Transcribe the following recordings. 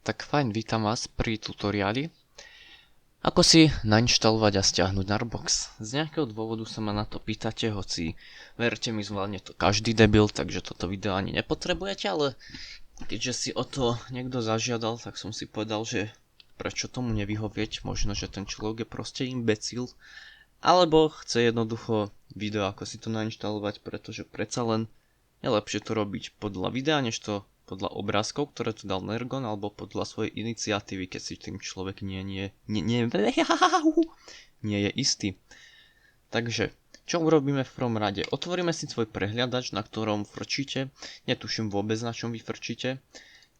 Tak fajn, vítam vás pri tutoriáli. Ako si nainštalovať a stiahnuť Narbox. Z nejakého dôvodu sa ma na to pýtate, hoci verte mi, zvládne to každý debil, takže toto video ani nepotrebujete, ale keďže si o to niekto zažiadal, tak som si povedal, že prečo tomu nevyhovieť, možno, že ten človek je proste imbecil, alebo chce jednoducho video, ako si to nainštalovať, pretože predsa len je lepšie to robiť podľa videa, než to podľa obrázkov, ktoré tu dal Nergon, alebo podľa svojej iniciatívy, keď si tým človek nie je istý. Takže, čo urobíme v prvom rade? Otvoríme si svoj prehliadač, na ktorom frčíte. Netuším vôbec, na čom vy frčíte.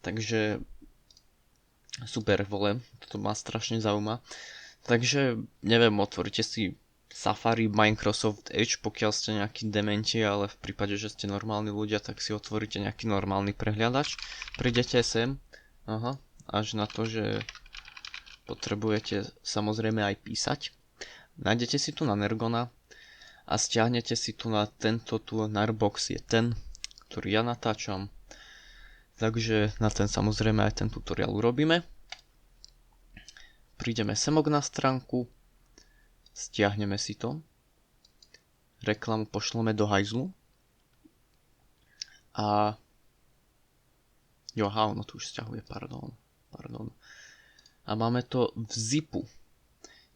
Takže, super, vole, toto ma strašne zaujíma. Takže, neviem, otvoríte si Safari, Microsoft Edge, pokiaľ ste nejakí dementi, ale v prípade, že ste normálni ľudia, tak si otvoríte nejaký normálny prehliadač. Prídete sem, až na to, že potrebujete samozrejme aj písať. Nájdete si tu na Nergona a stiahnete si tu na tento tu Narbox, je ten, ktorý ja natáčam. Takže na ten samozrejme aj ten tutoriál urobíme. Prídeme semok na stránku, stiahneme si to, reklamu pošleme do hajzlu a ono tu už stiahuje, pardon. A máme to v zipu.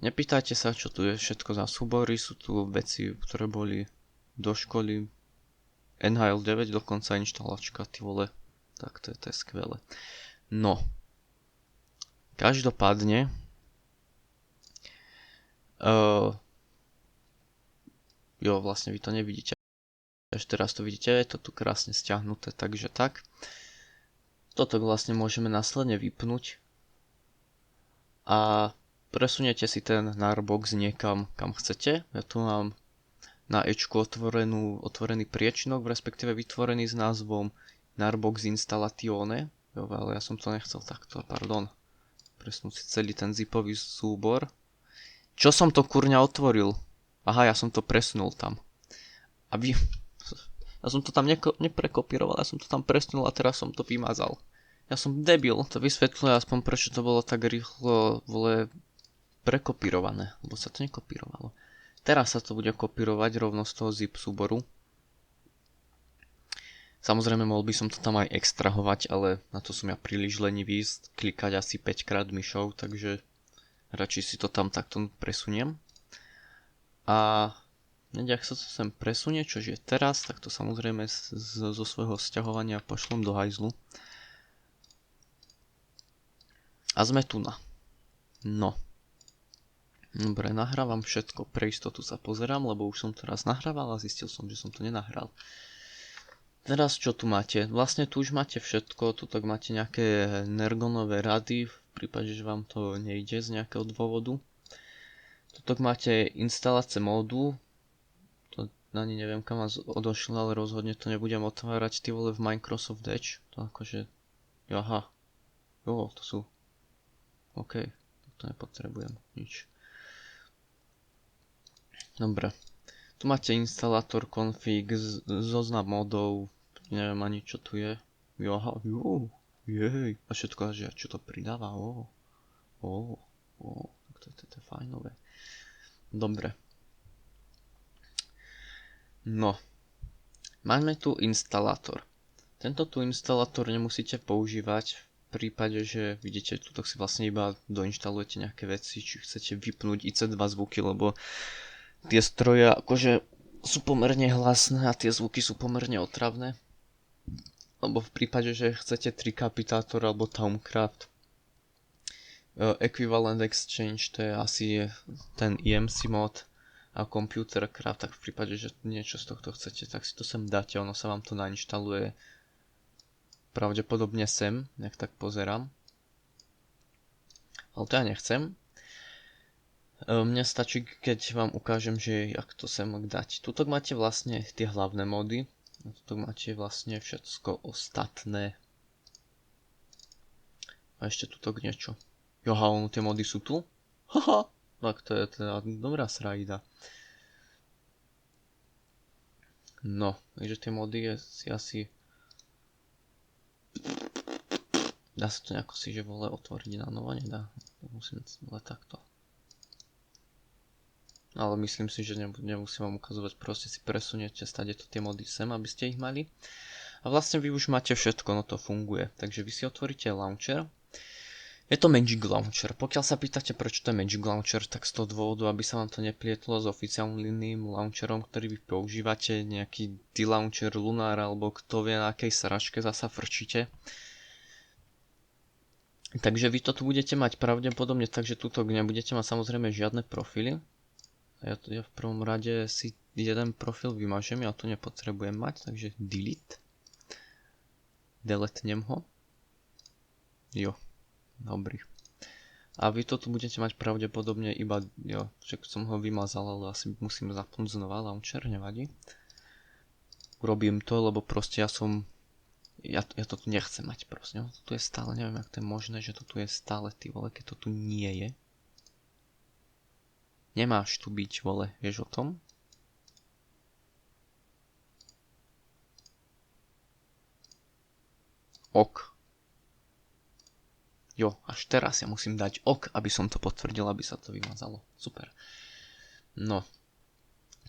Nepýtajte sa, čo tu je všetko za súbory, sú tu veci, ktoré boli do školy, NHL 9 dokonca inštalačka, ty vole, tak to je skvelé. No, každopádne vlastne vy to nevidíte. Až teraz to vidíte, je to tu krásne stiahnuté, takže tak. Toto vlastne môžeme následne vypnúť. A presuniete si ten Narbox niekam, kam chcete. Ja tu mám na Ečku otvorený priečinok, respektíve vytvorený s názvom Narbox Installatione. Ale ja som to nechcel takto, pardon. Presnúť si celý ten zipový súbor. Čo som to kurňa otvoril? Aha, ja som to presunul tam. Ja som to tam neprekopíroval, ja som to tam presunul a teraz som to vymazal. Ja som debil, to vysvetľuje aspoň prečo to bolo tak rýchlo, prekopírované, lebo sa to nekopírovalo. Teraz sa to bude kopírovať rovno z toho zip súboru. Samozrejme, mohol by som to tam aj extrahovať, ale na to som ja príliš lenivý, klikať asi 5 krát myšou, takže radšej si to tam takto presuniem. A ak sa to sem presunie, čož je teraz, tak to samozrejme zo svojho sťahovania pošlem do hajzlu. A sme tu na. No. Dobre, nahrávam všetko. Pre istotu sa pozerám, lebo už som to raz nahrával a zistil som, že som to nenahral. Teraz čo tu máte? Vlastne tu už máte všetko. Tu tak máte nejaké Nergonové rady, v prípade, že vám to nejde z nejakého dôvodu. Tuto máte instalácie módu. To ani neviem kam vás odošlo, ale rozhodne to nebudem otvárať ty vole v Microsoft Edge. To akože... to sú... OK, to nepotrebujem, nič. Dobre. Tu máte instalátor, config, zoznam modov, neviem ani čo tu je. Jej, a všetko, že čo to pridáva, tak to je fajnové. Dobre. No. Máme tu instalátor. Tento tu instalátor nemusíte používať v prípade, že vidíte, tuto si vlastne iba doinštalujete nejaké veci, či chcete vypnúť IC2 zvuky, lebo tie stroje akože sú pomerne hlasné a tie zvuky sú pomerne otravné. Lebo v prípade, že chcete Trikapitátor alebo Thaumcraft, Equivalent Exchange, to je asi ten EMC mod a Computercraft, tak v prípade, že niečo z tohto chcete, tak si to sem dáte, ono sa vám to nainštaluje pravdepodobne sem, nejak tak pozerám. Ale to ja nechcem. Mne stačí, keď vám ukážem, že jak to sem dať. Tuto máte vlastne tie hlavné módy. A tuto máte vlastne všetko ostatné. A ešte tuto niečo. Tie módy sú tu? Haha, tak to je teda dobrá srajda. No, takže tie módy si asi Dá sa to nejako si, že vole otvoriť na novo? Nedá. Musím vole takto. Ale myslím si, že nemusím vám ukazovať, proste si presuniete stade to tie mody sem, aby ste ich mali. A vlastne vy už máte všetko, no to funguje. Takže vy si otvoríte launcher. Je to Magic Launcher. Pokiaľ sa pýtate, prečo to je Magic Launcher, tak z toho dôvodu, aby sa vám to neplietlo s oficiálnym launcherom, ktorý vy používate, nejaký D-Launcher, Lunar, alebo kto vie na akej sračke zasa frčíte. Takže vy to tu budete mať pravdepodobne tak, že tuto nebudete mať samozrejme žiadne profily. Ja v prvom rade si jeden profil vymažem, ja to nepotrebujem mať, takže delete. Deletnem ho. Jo. Dobrý. A vy to tu budete mať pravdepodobne iba, jo, však som ho vymazal, ale asi musím zapnúť znova launcher, nevadí. Urobím to, lebo proste ja to tu nechcem mať proste, no, to tu je stále, neviem, jak to je možné, že to tu je stále, ty vole, keď to tu nie je. Nemáš tu byť, vole, vieš o tom? Ok. Jo, až teraz ja musím dať ok, aby som to potvrdil, aby sa to vymazalo. Super. No.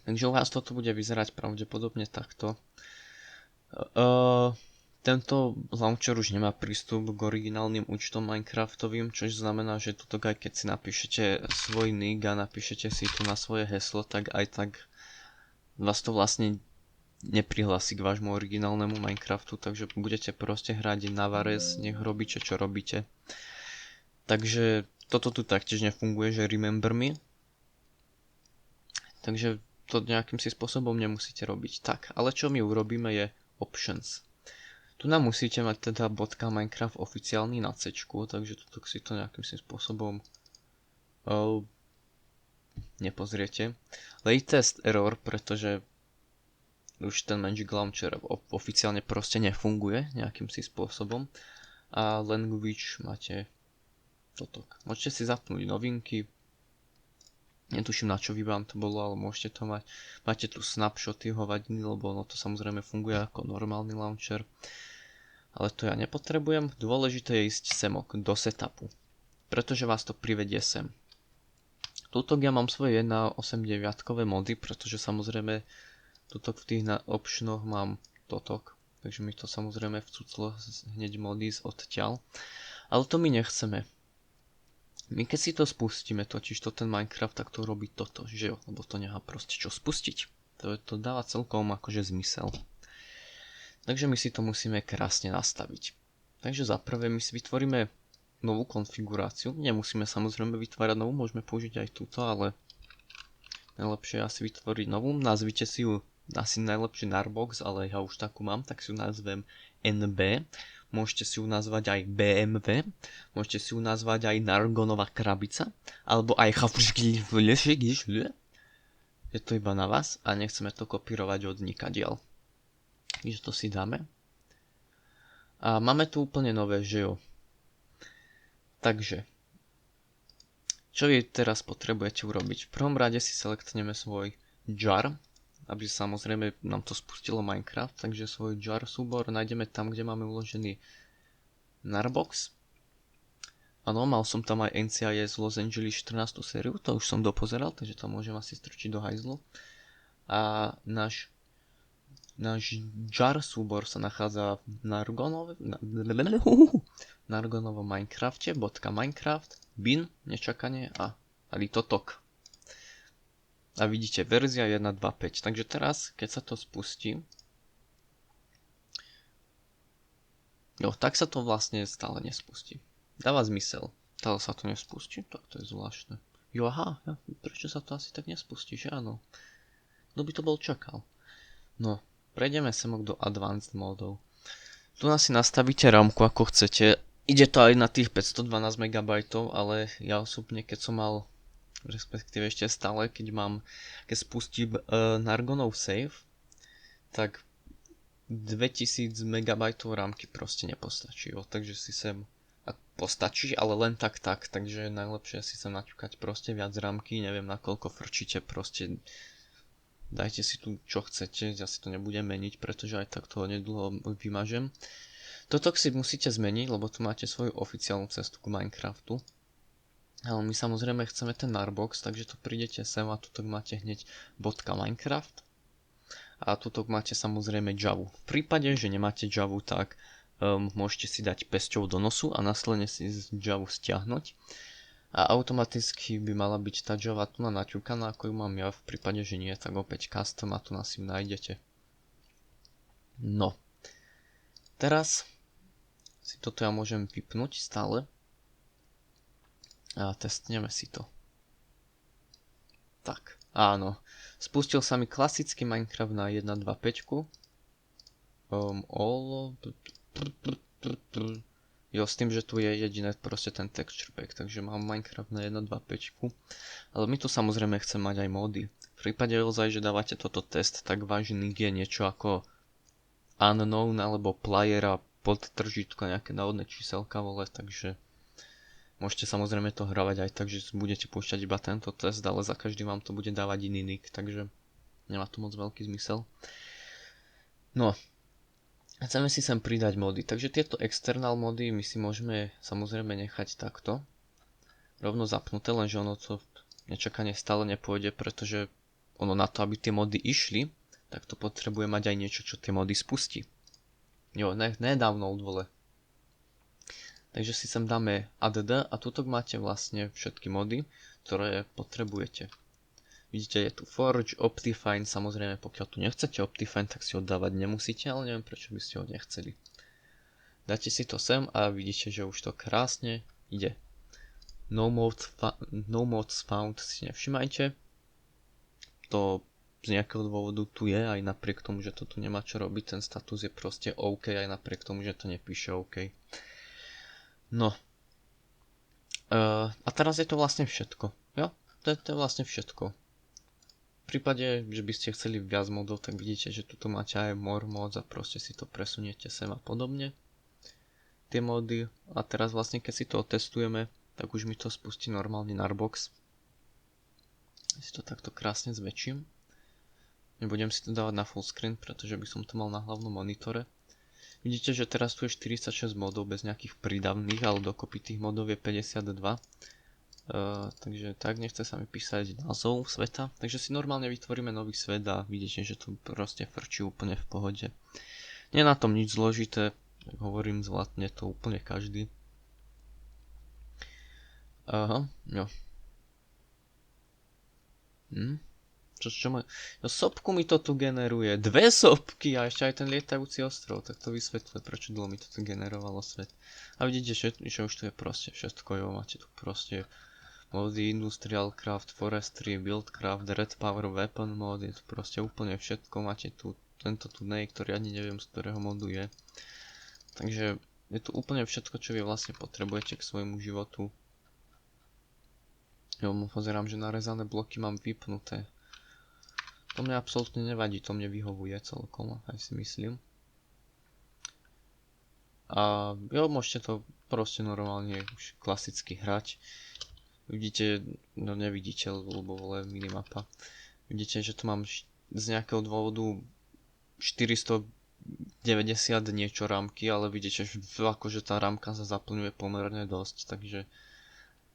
Takže u vás toto bude vyzerať pravdepodobne takto. Tento launcher už nemá prístup k originálnym účtom Minecraftovým, čo znamená, že tuto aj keď si napíšete svoj nick a napíšete si tu na svoje heslo, tak aj tak vás to vlastne neprihlási k vášmu originálnemu Minecraftu, takže budete proste hrať na Vares, nech robíte čo robíte. Takže toto tu taktiež nefunguje, že remember me. Takže to nejakým si spôsobom nemusíte robiť. Tak, ale čo my urobíme je options. Tu nám musíte mať teda .minecraft oficiálny na C, takže tuto si to nejakým si spôsobom nepozriete. Latest error, pretože už ten Magic Launcher oficiálne proste nefunguje nejakým si spôsobom. A language máte toto. Môžete si zapnúť novinky. Netuším, na čo by vám to bolo, ale môžete to mať. Máte tu snapshoty hovadiny, lebo ono to samozrejme funguje ako normálny launcher. Ale to ja nepotrebujem. Dôležité je ísť semok do setupu, pretože vás to privedie sem. Tuto ja mám svoje 1.8.9 mody, pretože samozrejme tuto v tých optionoch mám totok. Takže mi to samozrejme vcuclo hneď mody odtiaľ. Ale to my nechceme. My keď si to spustíme, totiž to ten Minecraft, tak to robí toto, že jo, lebo to nemá proste čo spustiť. To dáva celkom akože zmysel. Takže my si to musíme krásne nastaviť. Takže za prvé my si vytvoríme novú konfiguráciu. Nemusíme samozrejme vytvárať novú, môžeme použiť aj túto, ale najlepšie je asi vytvoriť novú. Nazvite si ju asi najlepšie Narbox, ale ja už takú mám, tak si ju nazvem NB. Môžete si ju nazvať aj BMW, môžete si ju nazvať aj Nargonová krabica, alebo aj je to iba na vás a nechceme to kopírovať od nikadiaľ. Takže to si dáme. A máme tu úplne nové, že jo. Takže, čo vy teraz potrebujete urobiť? V prvom rade si selektneme svoj jar, aby samozrejme nám to spustilo Minecraft, takže svoj jar súbor nájdeme tam, kde máme uložený Narbox. Áno, mal som tam aj NCIS Los Angeles 14. sériu, to už som dopozeral, takže to môžem asi strčiť do hajzlu. A náš jar súbor sa nachádza v Nargonovom Minecrafte, .minecraft, bin, nečakanie a litotok. A vidíte, verzia 1.2.5. Takže teraz, keď sa to spustí, jo, tak sa to vlastne stále nespustí. Dáva zmysel. Stále sa to nespustí, tak to je zvláštne. Jo, aha, prečo sa to asi tak nespustí, že áno? Kto by to bol čakal? No, prejdeme semok do Advanced modov. Tu asi nastavíte rámku ako chcete. Ide to aj na tých 512 MB, ale ja osobne, keď som mal, respektíve ešte stále, keď spustím Nargonov save, tak 2000 MB rámky proste nepostačí, takže si sem postačí, ale len tak, takže je najlepšie si sem naťukať proste viac rámky, neviem na koľko frčíte, proste dajte si tu čo chcete, ja si to nebudem meniť, pretože aj tak toho nedlho vymažem. Toto si musíte zmeniť, lebo tu máte svoju oficiálnu cestu k Minecraftu. Ale my samozrejme chceme ten narbox, takže tu prídete sem a tuto máte hneď .minecraft. A tuto máte samozrejme Javu. V prípade, že nemáte Javu, tak môžete si dať pesťou do nosu a následne si Javu stiahnuť. A automaticky by mala byť tá Java tu naťukaná, ako ju mám ja. V prípade, že nie, tak opäť custom a tu nás ju nájdete. No. Teraz si toto ja môžem vypnúť stále. A testneme si to. Tak, áno. Spustil sa mi klasický Minecraft na 1.2.5. Jo, s tým, že tu je jediné proste ten texture pack, takže mám Minecraft na 1.2.5. Ale my tu samozrejme chceme mať aj mody. V prípade ozaj, že dávate toto test, tak váš nick je niečo ako unknown alebo player a podtržítko nejaké náhodné číselka vole, takže môžete samozrejme to hravať aj tak, že budete púšťať iba tento test, ale za každý vám to bude dávať iný nick, takže nemá to moc veľký zmysel. No, chceme si sem pridať mody, takže tieto external mody my si môžeme samozrejme nechať takto rovno zapnuté, lenže ono to nečakane stále nepôjde, pretože ono na to, aby tie mody išli, tak to potrebuje mať aj niečo, čo tie mody spustí. Jo, download vole. Takže si sem dáme add a tuto máte vlastne všetky mody, ktoré potrebujete. Vidíte, je tu Forge, Optifine, samozrejme pokiaľ tu nechcete Optifine, tak si ho dávať nemusíte, ale neviem prečo by ste ho nechceli. Dáte si to sem a vidíte, že už to krásne ide. No mods found si nevšimajte. To z nejakého dôvodu tu je, aj napriek tomu, že to tu nemá čo robiť, ten status je proste OK, aj napriek tomu, že to nepíše OK. No. A teraz je to vlastne všetko. Jo? To je vlastne všetko. V prípade, že by ste chceli viac modov, tak vidíte, že tu máte aj more mods a proste si to presuniete sem a podobne. Tie mody. A teraz vlastne, keď si to otestujeme, tak už mi to spustí normálny narbox. Ja si to takto krásne zväčším. Nebudem si to dávať na full screen, pretože by som to mal na hlavnom monitore. Vidíte, že teraz tu je 46 modov bez nejakých prídavných, ale dokopy tých modov je 52. Takže tak, nechce sa mi písať názov sveta. Takže si normálne vytvoríme nový svet a vidíte, že to proste frčí úplne v pohode. Nie je na tom nič zložité, hovorím, zvládne to úplne každý. Aha, jo. Sopku mi to tu generuje. 2 sopky a ešte aj ten lietajúci ostrov. Tak to vysvetľuje, prečo dlho mi to tu generovalo svet. A vidíte, že už tu je proste všetko. Jo, máte tu proste mody Industrial Craft, Forestry, Buildcraft, Red Power Weapon mod. Je tu proste úplne všetko. Máte tu tento tunel, ktorý ani neviem z ktorého modu je. Takže je tu úplne všetko, čo vy vlastne potrebujete k svojmu životu. Jo, pozerám, že narezané bloky mám vypnuté. To mne absolútne nevadí, to mne vyhovuje celkom, aj si myslím. A jo, môžete to proste normálne už klasicky hrať. Vidíte, no nevidíte, lebo vole minimapa. Vidíte, že tu mám z nejakého dôvodu 490 niečo rámky, ale vidíte, že akože tá rámka sa zaplňuje pomerne dosť, takže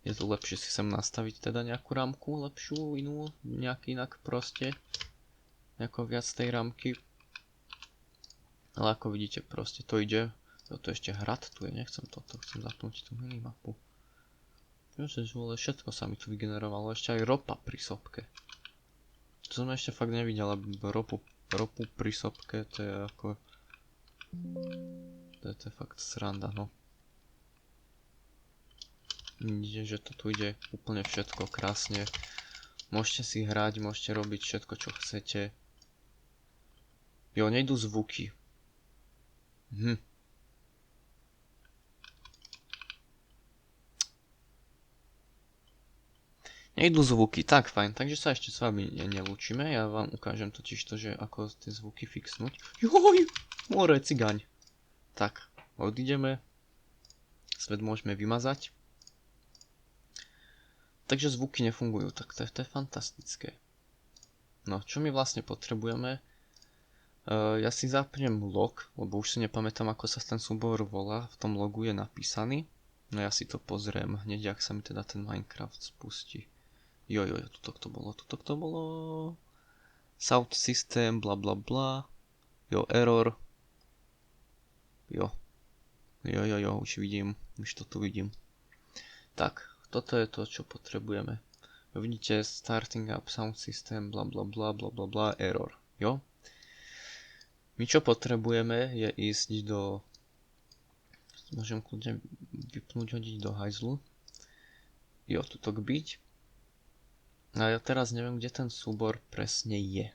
je to lepšie si sem nastaviť teda nejakú rámku, lepšiu, inú, nejak inak proste. Nejako viac tej rámky. Ale ako vidíte, proste to ide. Toto ešte hrad tu je, nechcem toto, chcem zapnúť tú minimapu. Všetko sa mi tu vygenerovalo, ešte aj ropa pri sopke. To som ešte fakt nevidel, aby ropu pri sopke, to je ako... To je fakt sranda, no. Vidíte, že to tu ide úplne všetko krásne. Môžete si hrať, môžete robiť všetko, čo chcete. Jo, nejdú zvuky. Nejdú zvuky, tak fajn, takže sa ešte s vami nelúčime. Ja vám ukážem totiž to, že ako tie zvuky fixnúť. Joj, more, cigaň. Tak, odídeme. Svet môžeme vymazať. Takže zvuky nefungujú, tak to je fantastické. No, čo my vlastne potrebujeme? Ja si zapnem log, lebo už si nepamätám, ako sa ten súbor volá. V tom logu je napísaný. No ja si to pozriem hneď, ak sa mi teda ten Minecraft spustí. Jo, tuto to bolo. South system, bla bla bla. Jo, error. Jo, už vidím, už to tu vidím. Tak, toto je to, čo potrebujeme. Vidíte, starting up sound system, bla bla bla bla bla bla, error, jo? My čo potrebujeme je ísť do... Môžem kľudne vypnúť, hodiť do hajzlu. Jo, tuto byť. A ja teraz neviem, kde ten súbor presne je.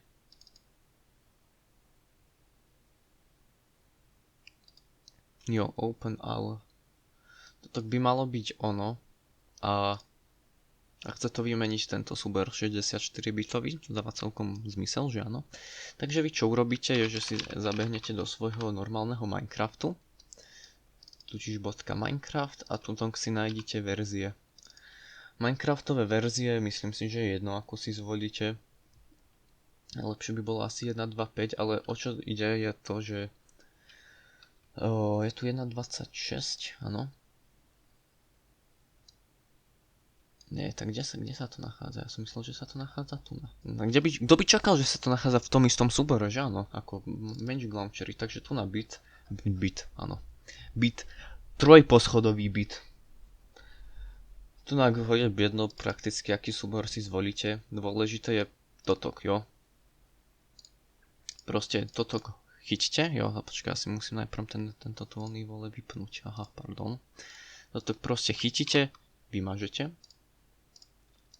Jo, open all. Toto by malo byť ono. A chce to vymeniť tento súbor 64-bitový, to dáva celkom zmysel, že áno. Takže vy čo urobíte je, že si zabehnete do svojho normálneho Minecraftu. Tučiž .minecraft a tu si nájdete verzie. Minecraftové verzie, myslím si, že je jedno, ako si zvolíte. Lepšie by bolo asi 1.2.5, ale o čo ide je to, že je tu 1.26, áno. Nie, tak kde sa to nachádza? Ja som myslel, že sa to nachádza tu. Kto by čakal, že sa to nachádza v tom istom súbore, že áno? Ako Magic Launchery, takže tu na byt, áno. Byt, trojposchodový byt. Tu na je jedno prakticky, aký súbor si zvolíte. Dôležité je totok, jo. Proste totok chyťte, jo, a počkaj, asi musím najprv tento tónny vole vypnúť, aha, pardon. Totok proste chytíte, vymažete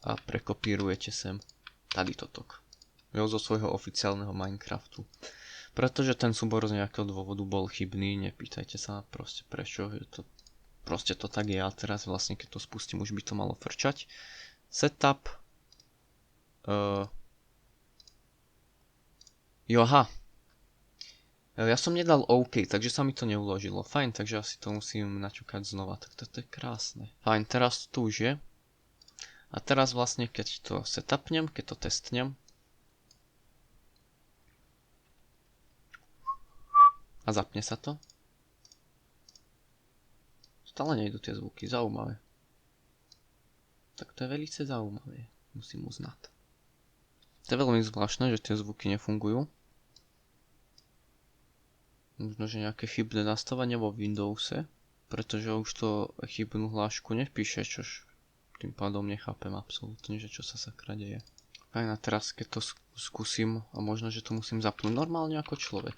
a prekopírujete sem tady totok. Jo, zo svojho oficiálneho Minecraftu. Pretože ten súbor z nejakého dôvodu bol chybný, nepýtajte sa proste prečo, je to proste to tak je a teraz vlastne keď to spustím už by to malo frčať. Setup. Joha. Ja som nedal OK, takže sa mi to neuložilo. Fajn, takže asi to musím naťukať znova. Tak toto je krásne. Fajn, teraz to už je. A teraz vlastne keď to setupnem, keď to testnem. A zapne sa to. Stále nejdu tie zvuky, zaujímavé. Tak to je velice zaujímavé, musím uznať. To je veľmi zvláštne, že tie zvuky nefungujú. Možno, že nejaké chybné nastavenie vo Windowse, pretože už to chybnú hlášku nepíše, čož tým pádom nechápem absolútne, že čo sa sakra deje. Fajn, a teraz keď to skúsim, a možno, že to musím zapnúť normálne ako človek.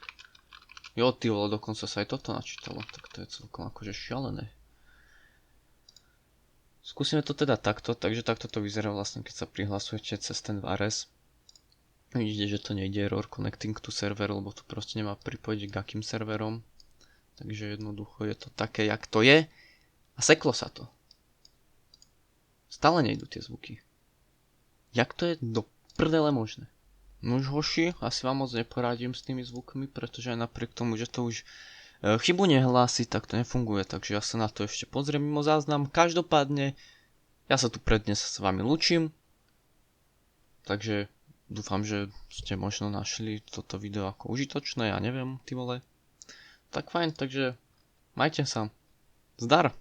Jo, ty vole, dokonca sa aj toto načítalo, tak to je celkom akože šialené. Skúsime to teda takto, takže takto to vyzerá vlastne, keď sa prihlasujete cez ten Vares. Vidíte, že to nejde error connecting to server, lebo to proste nemá pripojiť k akým serverom. Takže jednoducho je to také, jak to je. A seklo sa to. Stále nejdú tie zvuky. Jak to je do prdele možné? No už hoši, asi vám moc neporadím s tými zvukmi, pretože aj napriek tomu, že to už chybu nehlási, tak to nefunguje, takže ja sa na to ešte pozriem mimo záznam. Každopádne, ja sa tu prednes s vami lúčim, takže dúfam, že ste možno našli toto video ako užitočné, ja neviem, ty vole. Tak fajn, takže majte sa. Zdar!